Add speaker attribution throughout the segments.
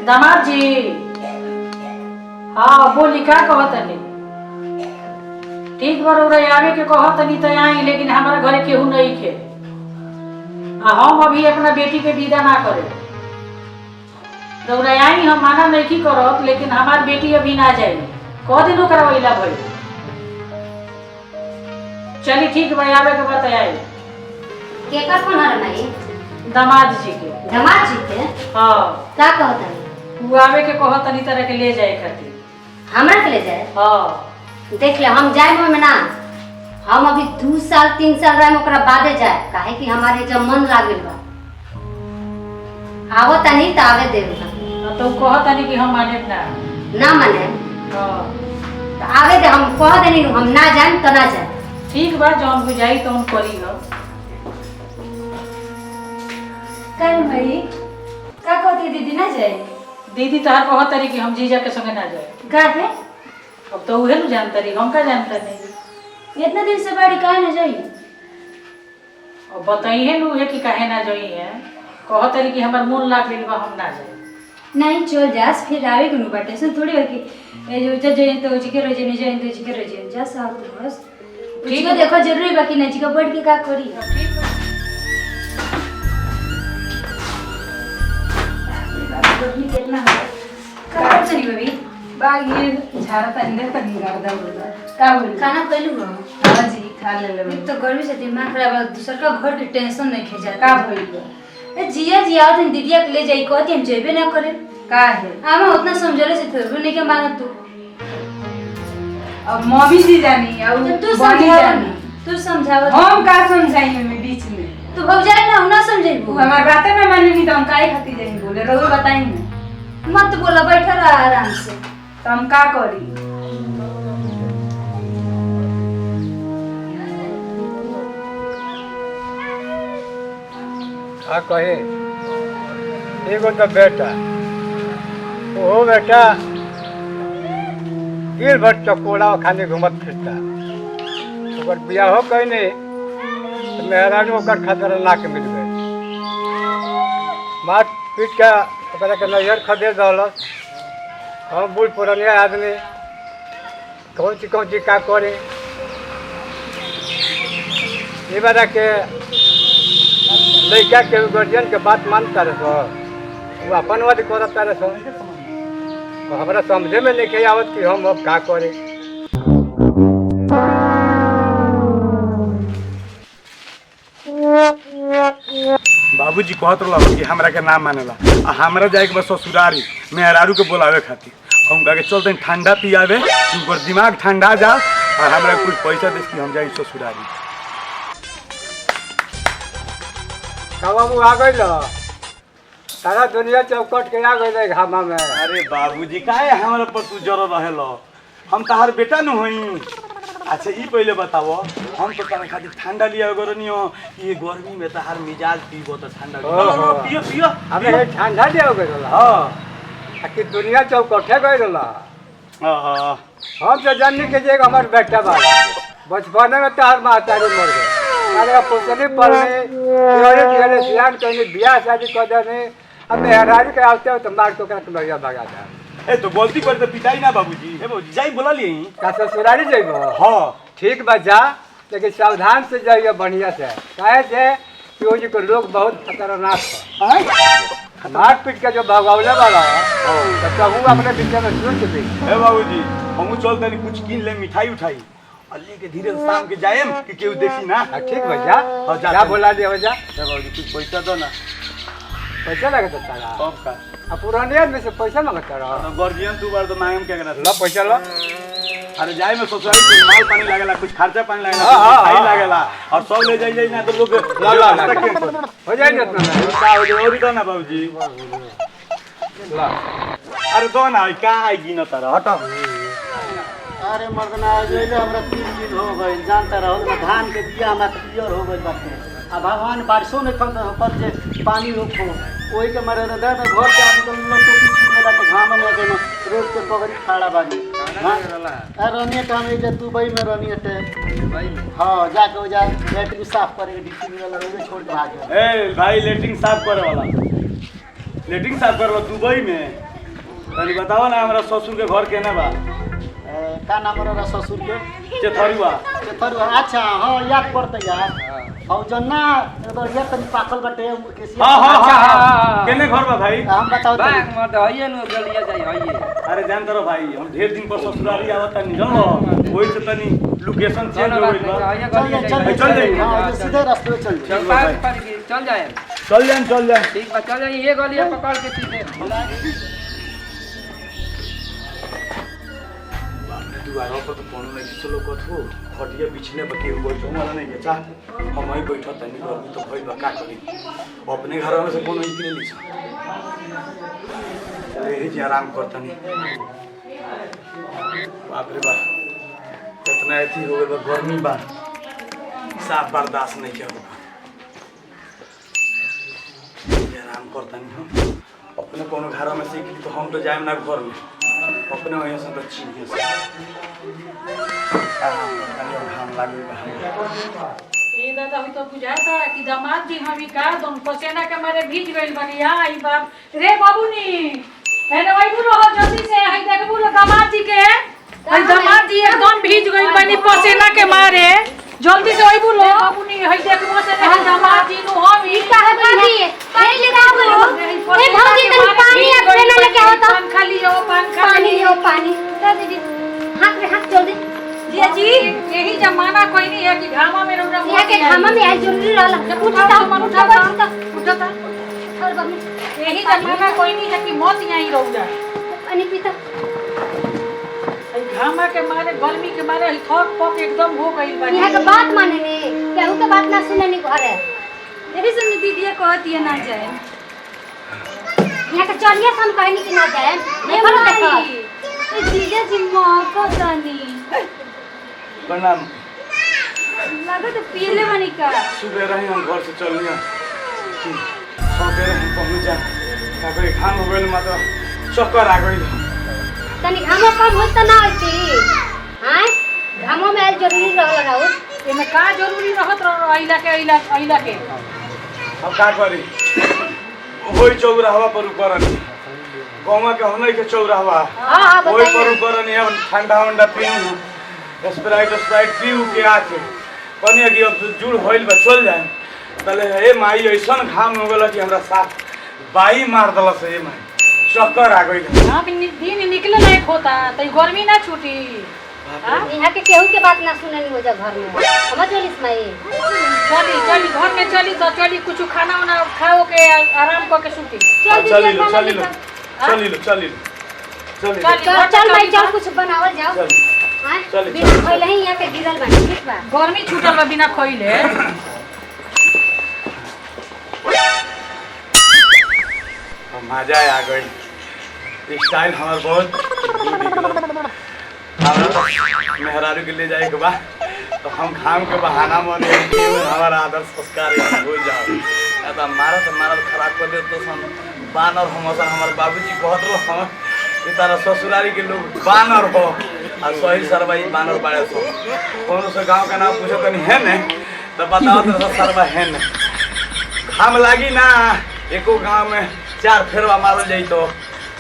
Speaker 1: दामाद जी। हाँ बोली का कहतनी। ठीक बार आवे के कहतनी तो आई, लेकिन हमारा घरे केहू नहीं खे। हम अभी अपना बेटी के विदा ना करे आई, हम माना नहीं करब, लेकिन हमार बेटी अभी ना जाए। कह दिन करवैला भाई। चली ठीक भाई, आवे के बताए
Speaker 2: केकर कौन हर नहीं?
Speaker 1: दामाद जी के।
Speaker 2: दामाद जी के?
Speaker 1: हाँ।
Speaker 2: का कहतनी?
Speaker 1: वो आवे के कहतनी तरह के ले जाए खातिर।
Speaker 2: हमरा के ले जाए?
Speaker 1: हाँ।
Speaker 2: देख ले, हम जाए में ना, हम अभी 2 साल 3 साल रहे ओकरा बादे जाए, काहे कि हमारे जब मन लागल बा। आवो तनी त आवे देब
Speaker 1: तो कहतनी कि हम माने
Speaker 2: ना माने।
Speaker 1: हाँ
Speaker 2: तो आवे दे, हम कह देनी हम ना जाए तो ना जाए।
Speaker 1: ठीक बा, जौन बुझाई तो करी हो।
Speaker 3: कल भाई का कहती दीदी ना जाए?
Speaker 1: दीदी तहार कहतरी कि हम जीजा के संगे ना जाए।
Speaker 3: काहे?
Speaker 1: अब तो उहे न जानता रही, हम का जानता नहीं।
Speaker 3: इतना दिन से बाड़ी काहे ना जाई?
Speaker 1: अब बताइए न उहे कि काहे ना जाई है। कहतरी कि हमर मन लाग गइल बा, हम ना जाए।
Speaker 3: नहीं चल जास, फिर आवे के नु बाटे से थोड़ी हो कि ए जो जजन तो जी के रोजे नहीं जाइन तो जी के रोजे जा साहब बस। ठीक है, देखो जरूरी बाकी नहीं जी का बैठ के का करी।
Speaker 1: ठीक बा।
Speaker 3: कितना का कर चली बेबी?
Speaker 4: बाग ये झाड़ा तंदे तनी गर्दा बोला का बोल
Speaker 3: खाना पहलू हो?
Speaker 4: हां जी खा ले ले।
Speaker 3: एक तो गर्मी से दिमाग खराब है, दूसर का घर के टेंशन नहीं खे जाता।
Speaker 4: का भइल
Speaker 3: ए जिया जिया तो दीदिया के ले जाई, कहती हम जेबे ना करे।
Speaker 4: का है
Speaker 3: आमा उतना समझले से थोड़ी नहीं के मानत तू।
Speaker 4: अब मम्मी जी जानी और
Speaker 3: तू
Speaker 4: बनी
Speaker 3: समझाव,
Speaker 4: जानी।
Speaker 3: तू समझाव।
Speaker 4: हम का समझाई में बीच में?
Speaker 3: तू भौजाई ना ना समझेबू।
Speaker 4: तू हमार बातें में मानी नहीं तो हम काहे खातिर जाई बोले रहो बताई ना।
Speaker 3: मत बोला, बैठा रहा आराम से।
Speaker 4: तो हम का करी?
Speaker 5: का कहे एगो तो बेटा, ओहो बेटा गिर भर चकोड़ा खाने घूमत फिरता। ओकर बियाह हो कहीं तो मेहरानी ओकर खतरनाक मिल गए। मार पीट के ओकरा के नैहर खदेड़ दहलस। हम बूढ़ पुरानिया आदमी कौन सी का करे। ये बारा के लड़का के गार्जियन के बात मानता रहे, वो अपन वाद करता रहे। तो हमारा समझे में नहीं आवत कि हम अब का करे।
Speaker 6: बाबूजी कहत रहा कि हमरा के नाम मानेला आ हमरा जाए के बस ससुरारी मेहरारू के बोलावे खातिर। हम कह के चलते ठंडा पियावे, उनकर दिमाग ठंडा जा और हमरा कुछ पैसा दे कि हम जाए ससुरारी।
Speaker 5: बाबू आ गई सारा दुनिया चौकट के आ गई घामा में।
Speaker 6: अरे बाबूजी काहे हमरा पर तू जर रहेल? हम तहार बेटा न हई। अच्छा ई पहले बताओ, हम तो तने खातिर ठंडा लिया गरनी हो, ये गर्मी में तहार मिजाज पीबो तो ठंडा पियो पियो।
Speaker 5: हमें ठंडा लिया गई। हाँ कि दुनिया चौकटे गई रहा। हम तो जानने के जे हमारे बेटा बा बचपन में तहार मातारी मर गए। अरे पुसनी पड़ने धीरे सियान कहने बियाह शादी कर देने। अब मेहरानी के आते हो तो मार तो कर बढ़िया भगा था।
Speaker 6: ए तो गलती कर तो पिटाई ना बाबूजी। ए बाबूजी जाई बोला लिए
Speaker 5: का ससुरारी जाइबो?
Speaker 6: हां
Speaker 5: ठीक बा जा, लेकिन सावधान से जाइए बढ़िया से। काहे से कि वो जी को लोग बहुत खतरनाक है। मार पीट के जो भगावले वाला तो हूँ अपने पीछे में सुन चुकी।
Speaker 6: ए बाबूजी हम चल तनी कुछ किन ले, मिठाई उठाई अल्ली के धीरे से शाम के जाएम कि केहू देखी ना।
Speaker 5: ठीक बा जा, जा बोला दिया जा।
Speaker 6: ए बाबूजी कुछ पैसा दो ना।
Speaker 5: पैसा लगता तारा?
Speaker 6: कब का?
Speaker 5: अब पुराने आदमी से पैसा मांगता रहा।
Speaker 6: तो गार्जियन तू बार तो मांगम क्या करा?
Speaker 5: लो पैसा लो।
Speaker 6: अरे जाए में ससुराल कुछ माल पानी लागेला, कुछ खर्चा पानी लागेला,
Speaker 5: हाँ,
Speaker 6: मिठाई
Speaker 5: हाँ,
Speaker 6: लागेला और सब ले जाई ना तो लोग
Speaker 5: ला हो जाएगा इतना में।
Speaker 6: का हो जाए और दो ना बाबूजी।
Speaker 5: ला
Speaker 6: अरे दो ना, का आई गिनो तारा हटो।
Speaker 7: अरे मर्दना जइले हमरा 3 दिन हो गइल, जानता रहो ना धान के बिया हमरा क्लियर हो गइल बाटे। अब भगवान बारिशों में पर जे पानी होखो ओही के मारे घर के आदमी तो लोग टोपी छुड़ेला तो घाम में गइल रोड पे बगरी खड़ा बानी। हां रनिए तो हम जे दुबई में रनिए टे दुबई में। हां जाके हो जा लेटरिन साफ करे डिक्की में वाला रोड छोड़ के भाग गया।
Speaker 6: ए भाई लेटरिन साफ करे वाला दुबई में तनी बताओ ना हमरा ससुर के घर केने बा?
Speaker 7: का नाम रहा ससुर के?
Speaker 6: चेथरुआ।
Speaker 7: चेथरुआ, अच्छा हाँ याद पड़ता यार। और जन्ना बढ़िया तनी पाकल बटे केसिया।
Speaker 6: हाँ केने घर बा भाई?
Speaker 7: हम बताओ
Speaker 8: बाग मत आइए न गलिया जाई आइए।
Speaker 6: अरे जान तरो भाई हम ढेर दिन पर ससुराली आवत तनी जानो ओइ से तनी लोकेशन चेंज हो गइल बा।
Speaker 8: आइए गलिया जाई।
Speaker 6: चल जाई।
Speaker 7: हाँ सीधे रास्ते में चल
Speaker 8: चल पार पर चल जाए।
Speaker 6: चल जाए।
Speaker 8: ठीक बा चल जाइए ये गलिया पकड़ के सीधे।
Speaker 6: दुआरा पर तो कोनो नहीं चलो कथो खटिया बिछने बके बैठो वाला नहीं के चा हम ही बैठो तनी गर्मी तो भइल बा का करी अपने घर में से कोनो निकले ली चले हे जी आराम करतनी बाप रे बाप इतना एथी हो गइल बा गर्मी बा साफ बर्दाश्त नहीं किया आराम करतनी हम अपने कोनो घर में से तो हम तो जाएम ना घर में अपने वहीं से तो चीज है घाम लागे
Speaker 1: ये दादा भी तो बुझाता कि दामाद जी हम का दोन पसेना के मारे भीज गइल बनी आई बाप रे बाबूनी है ना भाई बोलो जल्दी से है देखबू लो दामाद जी के है दामाद जी एकदम भीज गइल बनी पसेना के मारे जल्दी से आई बोलो बाबूनी है देखबू से है दामाद जी नु हम ई
Speaker 2: का है भाभी पानी लेके आओ ए भौजी तनी पानी अपने ना लेके आओ तो
Speaker 1: पंखा लियो
Speaker 2: पानी लो पानी दे दीदी हाथ में हाथ जल्दी
Speaker 1: जिया जी यही जमाना कोई नहीं है कि घामा में रोना
Speaker 2: यहाँ के खामा में आज जरूरी रहला उठाता उठाता और बम्मी
Speaker 1: यही जमाना कोई नहीं है कि मौत यहीं रह जाए
Speaker 2: पानी पीता
Speaker 1: घामा के मारे गर्मी के मारे थक पक एकदम हो गई बनी
Speaker 2: यहाँ के बात माने ने केहू के बात ना सुने नी घरे
Speaker 3: यही सुन दीदी कहती है ना जाए।
Speaker 2: यहाँ के चलिए हम कहनी कि ना जाए नहीं बोलो देखो
Speaker 3: जीजा जी मौका तानी
Speaker 6: प्रणाम
Speaker 3: लगा तो पीले बनी का
Speaker 6: सुबह रहे हम घर से चल लिया सवेरे हम पहुंच जा का कोई घाम हो गइल मात्र चक्कर आ गइल
Speaker 2: तनी घामो कम होत ना होती हां घामो में आज जरूरी रहला राउ
Speaker 1: एमे का जरूरी रहत आइला के
Speaker 6: अब का करी होई चौराहा पर करनी गाँव के होने के चौराहा
Speaker 2: हां
Speaker 6: वही पर करनी है ठंडा वंडा पीऊ स्प्राइट पीऊ के आके कनिया की अब जुड़ होइल बा चल जाए तले ए माई ऐसा घाम हो गला कि हमरा साथ बाई मार दला से ए माई चक्कर आ गइल
Speaker 1: हां दिन निकले लायक होता त गर्मी ना छूटी
Speaker 2: यहाँ के केहू के बात ना सुने नी हो जा घर में समझ लो इस्माइल
Speaker 1: चली घर में चली तो चली कुछ खाना वाना खाओ के आराम करके सूती
Speaker 6: चली
Speaker 2: चल भाई चल कुछ बनावल जाओ हां
Speaker 6: चल
Speaker 2: बिना खइले ही यहाँ के गिरल बानी ठीक बा
Speaker 1: गर्मी छूटल बा बिना खइले
Speaker 6: मजा आ गई स्टाइल हमार बहुत मेहरारू के ले जाए के बाद तो हम घाम के बहाना माने हमारा आदर संस्कार हो जाओ तो मारा खराब कर दे तो बानर हमारे बाबूजी कहत रहो कि तारा ससुरारी के लोग बानर हो और सही सरवा बानर बाड़े सो कौन से गाँव का नाम पूछो कहीं है न तो बताओ तो सरवा है न घाम लागी ना एको गाँव में 4 फेरवा मारल जाई तो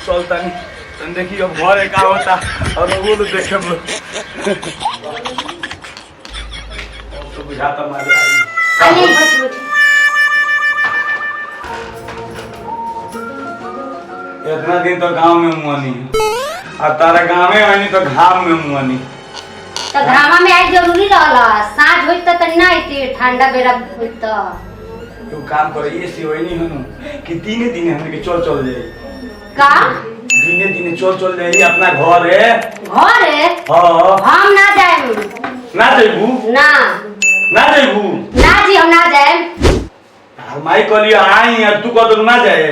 Speaker 6: चलता नहीं तो देखिए अब घर का होता और वो लोग देखे तो बुझाता मजा आई इतना दिन तो गांव में मुआनी और तारा गांव में आनी तो घाम में मुआनी
Speaker 2: तो घामा में आज जरूरी रहला साँझ होई त ना आइते ठंडा बेरा होई त
Speaker 6: तू काम करे ये सी होई नहीं हनु कि दिने दिने हमने के चल जाए
Speaker 2: का
Speaker 6: दिने दिने चल जाए अपना घर है हां
Speaker 2: हम ना जाए
Speaker 6: ना जाइबू
Speaker 2: ना
Speaker 6: जी
Speaker 2: हम ना जाए
Speaker 6: माई कहलियो आई और तू कह ना जाए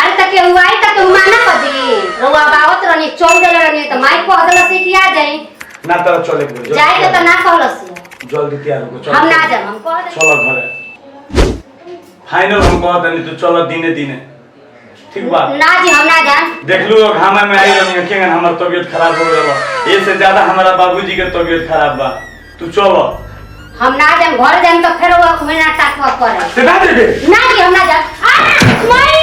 Speaker 2: अरे तक के हुआ तक के माना पदी रउआ बावत रहनी चल देले रहनी त माई को हदला से किया जाए
Speaker 6: ना तरह चले के
Speaker 2: जाए तो ना कहलस
Speaker 6: जल्दी तैयार हो चल
Speaker 2: हम ना जाए हम कह दे
Speaker 6: चलो घरे फाइनल हम कहत नहीं तो चलो दिने दिने ठीक बा
Speaker 2: ना जी हम ना जाए
Speaker 6: देख लो घामा में आई रहनी के हमर तबीयत खराब हो गया ये से ज्यादा हमारा बाबूजी के तबीयत खराब बा तू चलो
Speaker 2: हम ना जाए घर जाए तो फिर वो महीना टाकवा करे
Speaker 6: से ना देबे
Speaker 2: ना जी हम ना जाए माई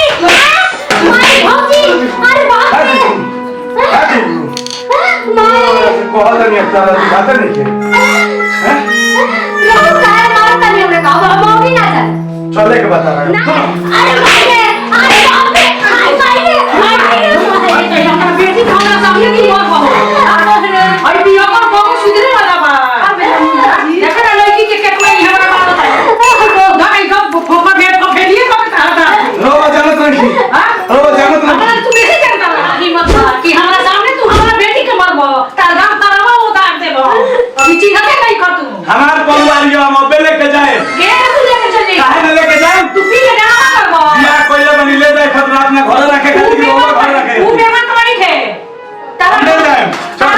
Speaker 2: भौजी
Speaker 6: तारा बात नहीं के हैं
Speaker 2: लोग काहे मारत नहीं हमरे का हम भी ना जाए
Speaker 6: चले के बता रहा
Speaker 2: ना अरे मारे अरे बाप रे मारे
Speaker 1: हमरा बेटी हमरा सामने की बात हो आई बिया पर कौन सुधरे वाला बा देखा लड़की के केतना ही हमरा मारत है गाय का फोफा भेड़ को फेलिए कब खाता
Speaker 6: रो जानत नहीं
Speaker 1: हां
Speaker 6: रो जानत नहीं
Speaker 1: हमरा तू बेटी करता की मत कि हमरा सामने तू हमरा बेटी के मारबो तार गांव तारावा उतार देबो अभी चिन्ह के नहीं कर तू
Speaker 6: हमार परिवार यो हम अबे लेके जाए
Speaker 1: के तू लेके चली
Speaker 6: काहे न लेके जाए
Speaker 1: तू पी के जाना करबो
Speaker 6: या कोई बनी ले जाए खतरा अपने घर रखे खातिर वो घर रखे
Speaker 1: तू बेमान तो नहीं थे तारा
Speaker 6: ले जाए चल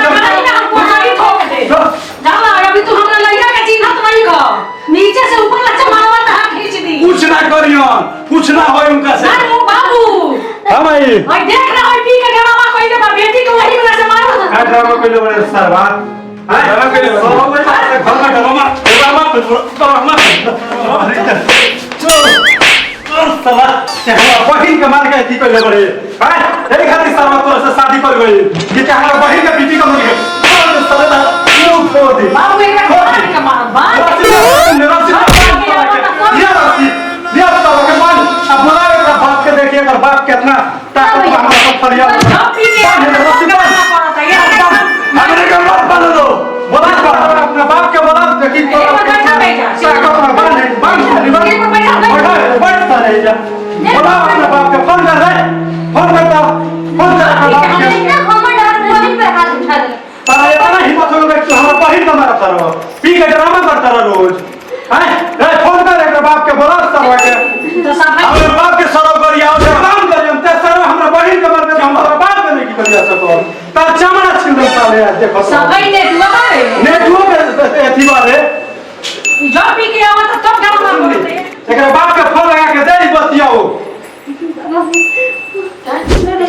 Speaker 6: चल
Speaker 1: जाला अभी तू हमरा लइका के चिन्ह तो नहीं को नीचे से ऊपर लच्चा मारवा ता खींच दी
Speaker 6: कुछ ना करियो कुछ ना होय उनका से
Speaker 1: अरे ओ बाबू
Speaker 6: हां भाई
Speaker 1: ओए देख ना ओए पी के ड्रामा कोई दे बेटी को वही वाला से मारो
Speaker 6: का ड्रामा कोई ले बड़े सरवा हां ड्रामा कोई ले सब भाई घर में ड्रामा चल सला बहिन के मार के थी कोई ले बड़े हां एही खातिर सरवा तोर से शादी कर गई कि हमारा बहिन के बीटी का मर गई सला क्यों छोड़ दी
Speaker 1: बाबू एक बार के मार बा
Speaker 6: बाप के देखिए अगर बाप कितना ताकत हमारा सब फरियाद हमने का मत बना दो बोला अपने बाप के बोला देखी तो बोला अपने बाप के फोन कर रहे फोन करता फोन कर बाप के तारा इतना हिम्मत हो गई कि हमारा बहिन का मारा करो पी के ड्रामा करता रहा रोज हैं रे फोन कर एक बाप के बोला सरवा के
Speaker 1: तो सब
Speaker 6: हमरे बाप के सरव करिया और काम करियम ते सरव हमरा बहिन के मर के हमरा बाप के नहीं करिया सको ता चमड़ा छिंदम साले देखो
Speaker 1: सब ने दुआ रे
Speaker 6: ने दुओ के एथी बारे
Speaker 1: जो पी के आवा तो तब ड्रामा करते
Speaker 6: एकरा बाप के फोन लगा के दे बतियाओ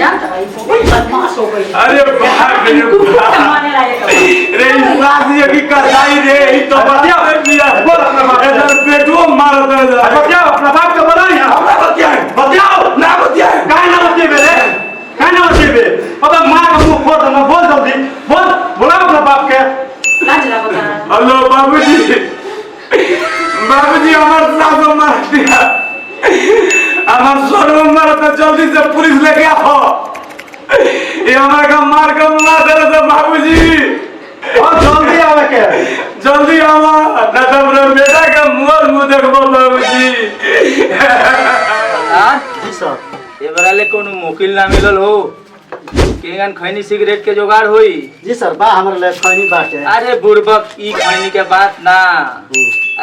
Speaker 1: जानता है कोई बदमाश हो गई
Speaker 6: अरे बाप रे
Speaker 1: माने लायक
Speaker 6: रे इलाज ये की कसाई रे ई तो बतियाओ मिया बोल अपना बाप इधर पेटो मारो दे बतियाओ अपना बाप के बोला या हमरा बतियाओ ना बतियाओ काहे ना बतियाबे रे काहे ना बतियाबे अब मां का मुंह फोड़ दे बोल जल्दी बोल बोला अपना बाप के
Speaker 1: लाज ला बता
Speaker 6: हेलो बाबूजी बाबूजी हमार सासू मार दिया हमार सोनू मार तो जल्दी से पुलिस लेके आओ ये हमारे का मार दे तो बाबूजी और जल्दी आवे के जल्दी आवा ना तो मेरे बेटा का मुंह देखबो बाबूजी
Speaker 8: हां
Speaker 7: जी सर
Speaker 8: ए बराले कोनो मुकिल ना मिलल हो केगन खैनी सिगरेट के जुगाड़ होई
Speaker 7: जी सर बा हमरा ले खैनी बाटे
Speaker 8: अरे बुड़बक ई खैनी के बात ना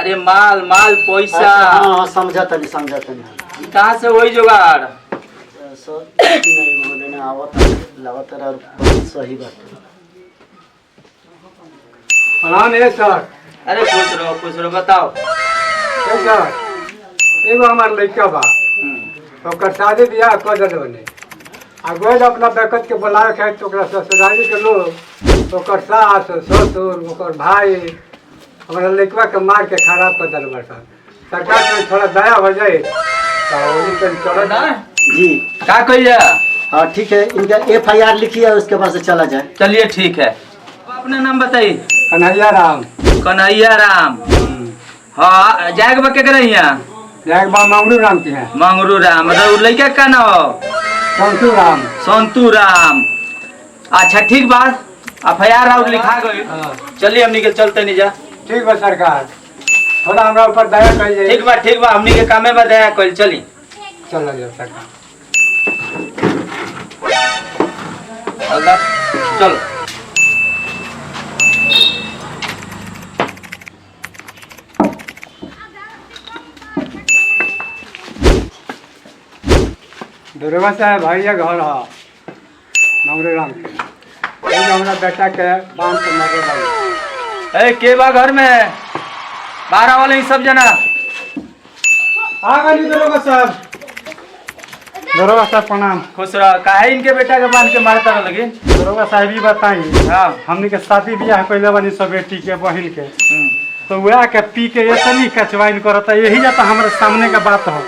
Speaker 8: अरे माल माल पैसा
Speaker 7: हां समझत नहीं
Speaker 8: कहां से होई जुगाड़
Speaker 7: सर नहीं बोले ना आवत लागत और सही बात
Speaker 5: प्रणाम है सर
Speaker 8: अरे खुश रहो बताओ
Speaker 5: सर एगो हमार लड़का बा ओकर शादी बियाह कर दे ने आ गोद अपना बेकत के बुलावे के तो ओकरा ससुराली के लोग ओकर सास ससुर ओकर भाई हमारा लड़का के मार के खराब कर दल सर सरकार में थोड़ा दया हो जाए तो उन्हीं के चलो
Speaker 8: ना
Speaker 7: जी
Speaker 8: का कहिया
Speaker 7: हाँ ठीक है इनका FIR लिखिए उसके बाद से चला जाए
Speaker 8: चलिए ठीक है अपना नाम बताइए
Speaker 5: कन्हैया राम
Speaker 8: कन्हैया राम हाँ जाएगा बा केकरा हियां
Speaker 5: एक बार मंगरू राम की है
Speaker 8: मंगरू राम लड़का का नाम
Speaker 5: संतू राम
Speaker 8: संतू राम अच्छा ठीक बात FIR और लिखा गई चलिए हमनी के चलते नहीं जा
Speaker 5: ठीक बा सरकार थोड़ा हमरा ऊपर दया कर जाए
Speaker 8: ठीक बा हमनी के कामे में दया कल चली
Speaker 5: चलो जाओ सरकार
Speaker 8: अल्लाह चलो
Speaker 5: दुर्गा साहब भैया घर है मंगरू राम के हमरा बेटा के बांध के मरे वाला
Speaker 8: ए के बा घर में बारह वाले ही सब जना
Speaker 6: आ गई दरोगा साहब प्रणाम
Speaker 8: खुश रह काहे इनके बेटा के बांध के मारता रह लगे
Speaker 6: दरोगा साहब ही बताई
Speaker 8: हाँ
Speaker 6: हमनी के शादी बियाह कइले बानी सब बेटी के बहिन के तो वह के पी के इतनी कचवाइन करता यही जाता हमारे सामने का बात हो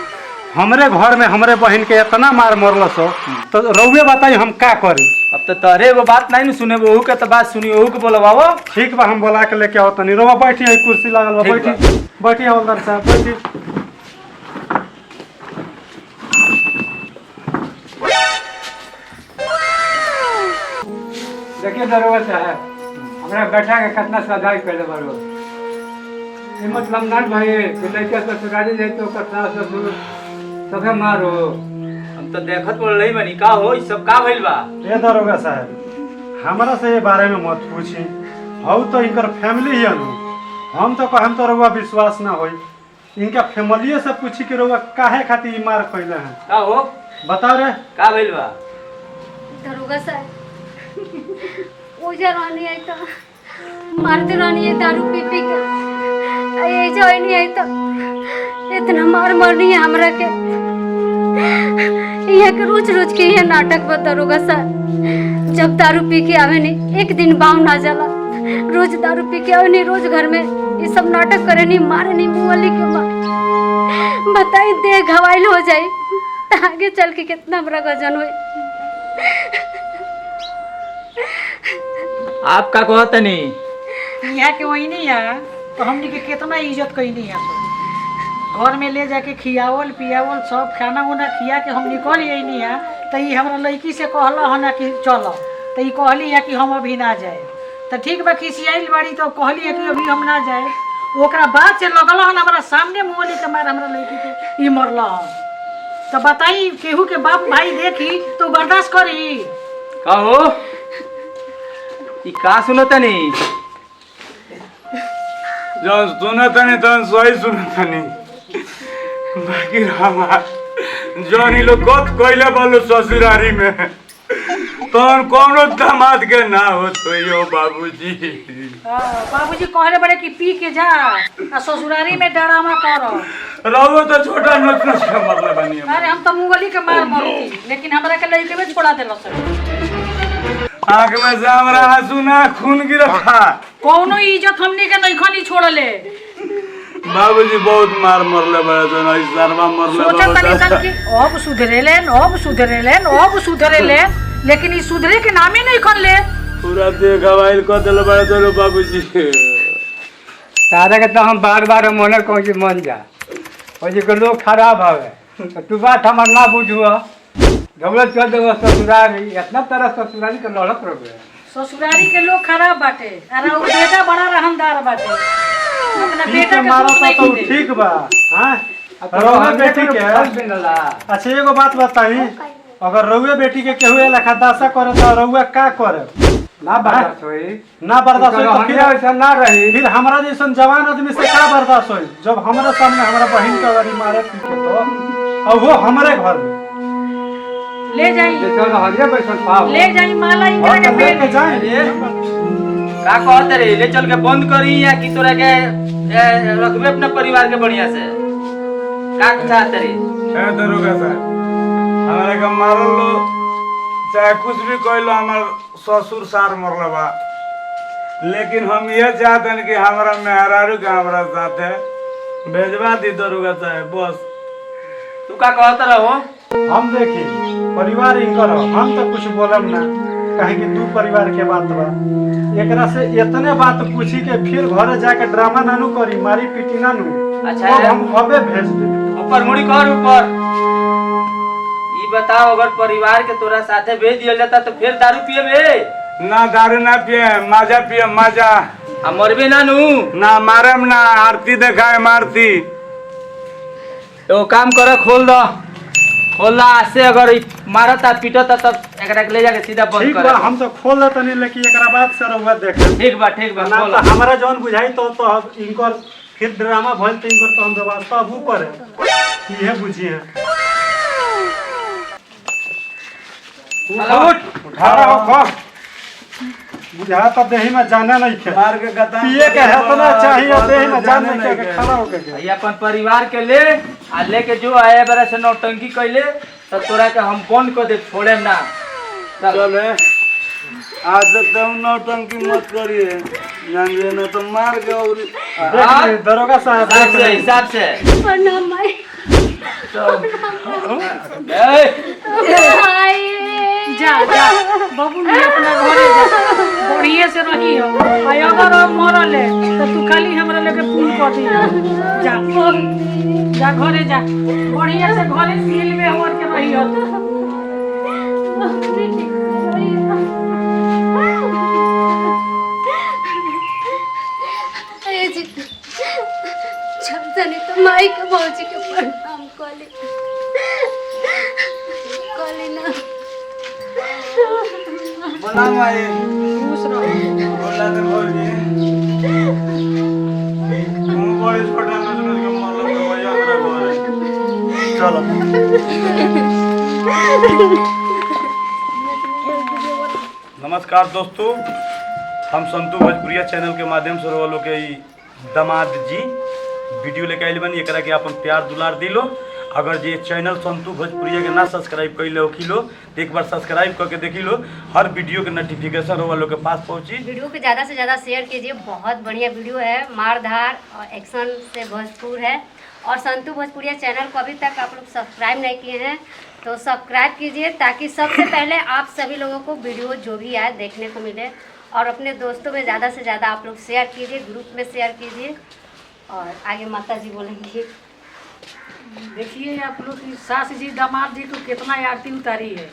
Speaker 6: हमरे घर में हमरे बहन के इतना मार मरल सो तो रउए बताई हम का करी
Speaker 8: अब तो तहरे वो बात नहीं सुने ओहू के तो बात सुनी ओहू के बोलवाओ।
Speaker 9: ठीक बा, हम बोला के लेके आओ तनी। रोवा बैठी है, कुर्सी लागल बा,
Speaker 8: ठीक
Speaker 9: बैठी बैठी हवलदार साहब, बैठी।
Speaker 5: देखिए दरोगा साहब, हमरा बैठा के कितना सजाई कर बरो। ये मतलब ना भाई कि लड़का ससुराली जाए तो ओकर सास ससुर सबे मारो।
Speaker 8: हम तो देखत बोल रही बनी का हो ई सब का भइल बा।
Speaker 9: ए दरोगा साहब, हमरा से ये बारे में मत पूछी, हऊ तो इनकर फैमिली ही अनु। हम तो कहम तो रउआ विश्वास ना होई, इनका फैमिली से पूछी कि रउआ काहे खातिर ई मार कइले हैं।
Speaker 8: का हो
Speaker 9: बताओ रे।
Speaker 8: का भइल बा।
Speaker 2: दरोगा साहब, ओजा रहनी है तो मारते रहनी है दारू पी पी के। ऐजा नहीं है तो इतना मार मरनी है हमरा के। यहाँ के रोज रोज के ये नाटक बा दरोगा साहब। जब दारू पी के आवे नहीं, एक दिन बाव ना जाला। रोज दारू पी के आवे नहीं, रोज घर में ये सब नाटक करे नहीं, मारे नहीं, मुँहली के मार। बताई देह घवाइल हो जाए तो आगे चल के कितना बड़ा गजन हुए।
Speaker 8: आप का कहत नहीं
Speaker 1: यहाँ के वही नहीं है तो हमने के कितना इज्जत कैली है। घर में ले जाके खियावल पियावल सब खाना उना खिया के हम निकल अइनी है तो ये हमरा लड़की से कहला है ना कि चलो, तो ये कहली है कि हम अभी ना जाए। तो ठीक बा, खिसियाइल बाड़ी तो कहली है कि अभी हम ना जाए। ओकरा बाद से लगल हन हमारा सामने मुँहली के मार हमरा लड़की के ई मरल हन। तो बताई केहू के बाप भाई देखी तो बर्दाश्त करी।
Speaker 8: का हो ई का सुनतनी।
Speaker 6: जौन सुनतनी तौन सही सुनतनी, बाकी हमार जौन ई लोग गत कइले बालो ससुरारी में तौन कोनो दामाद के ना होत यो बाबूजी।
Speaker 1: बाबूजी कहले बड़े कि पी के जा आ ससुरारी में डरामा कर।
Speaker 6: रहो तो छोटा नच नच के मरले बनी।
Speaker 1: अरे हम तो मुंगली के मार मरती, लेकिन हमरा के लड़के में छोड़ा देलो सर।
Speaker 6: आंख में से हमरा आंसू ना खून गिरता।
Speaker 1: कौनो इज्जत हमनी के नहीं खनी छोड़ले।
Speaker 6: बाबूजी बहुत मार मरले बड़े तो नहीं सरवा मरले
Speaker 1: सोचा तनी
Speaker 6: बड़े।
Speaker 1: सन कि अब सुधरेलेन, अब सुधरेलेन, अब सुधरेलेन, लेकिन ई सुधरे के नामे नहीं खन ले।
Speaker 6: पूरा देह घवाइल कर देले बड़े तो बाबूजी।
Speaker 5: तारे के तो हम बार बार मोने कहूँ कि मन जा, और जी लोग खराब हवे। तो तू बात हमार ना बुझुआ, झगड़ चल देव ससुरारी। इतना तरह ससुरारी के लड़त रहे।
Speaker 1: ससुरारी के लोग खराब बाटे, अरे वो बेटा बड़ा रहमदार बाटे। अपना बेटा के
Speaker 9: मारा
Speaker 1: दुख नहीं
Speaker 9: तो
Speaker 1: दे।
Speaker 9: ठीक बा। हां,
Speaker 5: तो
Speaker 9: रउआ बेटी के
Speaker 5: बिनला।
Speaker 9: अच्छा एगो बात बताई, अगर रउआ बेटी के केहू लेखा दासा करे तो रउआ का करे?
Speaker 5: ना बर्दाश्त होई,
Speaker 9: ना बर्दाश्त होई तो फिर
Speaker 5: ऐसा ना रही।
Speaker 9: फिर हमरा जैसन जवान आदमी से का बर्दाश्त होई? जब हमारे सामने हमारा बहन के अगर मारे पीटे तो, और वो हमारे घर में
Speaker 1: ले जाई,
Speaker 5: चल हरिया बैठल पाओ।
Speaker 1: ले जाई माला इंगरा
Speaker 9: और
Speaker 1: के
Speaker 9: तो
Speaker 1: पेट
Speaker 9: लेके जाए।
Speaker 8: का कहत रे ले चल के बंद करी या कि तोरा के रखबे अपने परिवार के बढ़िया से। का चाहत रे।
Speaker 6: ए दरोगा साहब, हमरा के मारल लो चाहे कुछ भी कइलो, हमार ससुर सार मरले बा, लेकिन हम ये चाहतन कि हमरा मेहरारू के हमरा साथे भेजवा दी दरोगा साहब बस।
Speaker 8: तू का कहत रहो।
Speaker 9: हम देखी परिवार इनकर हो, हम तो कुछ बोलम ना, कहे कि दू परिवार के बात बा। एकरा से इतने बात पूछी के फिर घर जाके ड्रामा नानू करी, मारी पीटी नानू।
Speaker 8: अच्छा
Speaker 9: तो
Speaker 8: है।
Speaker 9: हम अबे भेज दे।
Speaker 8: ऊपर मुड़ी कर ऊपर। ई बताओ अगर परिवार के तोरा साथे भेज दिया जाता तो फिर दारू पिएबे?
Speaker 6: ना दारू ना पिए, माजा पिए माजा।
Speaker 8: आ मरबे ना नू।
Speaker 6: ना मारम ना, आरती देखाए मारती।
Speaker 8: एगो काम कर खोल दो, खोल आज से अगर मारता पीटता तब एकरा के ले जाके सीधा बंद
Speaker 9: ठीक
Speaker 8: कर।
Speaker 9: बा, हम तो खोल देते नहीं, लेकिन एकरा बाद से रउआ देखे
Speaker 8: ठीक बा
Speaker 9: ना
Speaker 8: खोल।
Speaker 9: तो हमारा जौन बुझाई तो अब इनकर फिर ड्रामा भइल तो इनकर तो हम व्यवस्था अब ऊपर है, ये बुझिए। उठा रहा हो, बुझा तो देही में जाना नहीं खे,
Speaker 6: मार के गता
Speaker 9: पिए के है तो ना चाहिए देही में जाने के, खड़ा होके के।
Speaker 8: ये अपन परिवार के ले आ लेके जो आए बरा से नौटंकी कैले तो तोरा के हम बंद कर दे, छोड़े ना।
Speaker 6: चले आज तक नौटंकी मत करिए, जानिए ना तो मार के और
Speaker 9: देख ली, दरोगा साहब देख ली।
Speaker 8: हिसाब से
Speaker 2: प्रणाम माई।
Speaker 8: ए,
Speaker 1: जा जा बाबू नहीं अपना घरे जा बढ़िया से रही हो आई अगर अब मरल है तो तू खाली हमरा लेके फोन कर दी जा जा घरे जा बढ़िया से घरे सील में होर के रही हो
Speaker 2: तनी तो माई के भौजी के प्रणाम कली ना
Speaker 6: बोला माई
Speaker 1: खुश रहो
Speaker 6: बोला तो भौजी तुम बड़े छोटा नजर के मतलब तो भैया हमरा घरे चलो नमस्कार दोस्तों, हम संतू भोजपुरिया चैनल के माध्यम से रोवा लोग के ई दामाद जी वीडियो लेके आइल बनी। एकरा के अपन प्यार दुलार दिलो। अगर जे चैनल संतू भोजपुरिया के ना सब्सक्राइब कैले हो किलो तो एक बार सब्सक्राइब करके देखी लो। हर वीडियो के नोटिफिकेशन रोवा लोग के पास पहुंची।
Speaker 2: वीडियो को ज़्यादा से ज़्यादा शेयर कीजिए। बहुत बढ़िया वीडियो है, मारधार और एक्शन से भरपूर है। और संतू भोजपुरिया चैनल को अभी तक आप लोग सब्सक्राइब नहीं किए हैं तो सब्सक्राइब कीजिए ताकि सबसे पहले आप सभी लोगों को वीडियो जो भी आए देखने को मिले। और अपने दोस्तों में ज़्यादा से ज़्यादा आप लोग शेयर कीजिए, ग्रुप में शेयर कीजिए। और आगे माता जी बोलेंगी।
Speaker 1: देखिए आप लोग की सास जी दामाद जी को कितना आरती उतारी है।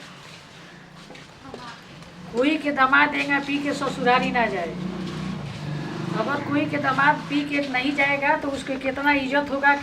Speaker 1: कोई के दामाद देगा पी के ससुरारी ना जाए। अगर कोई के दामाद पी के नहीं जाएगा तो उसके कितना इज्जत होगा।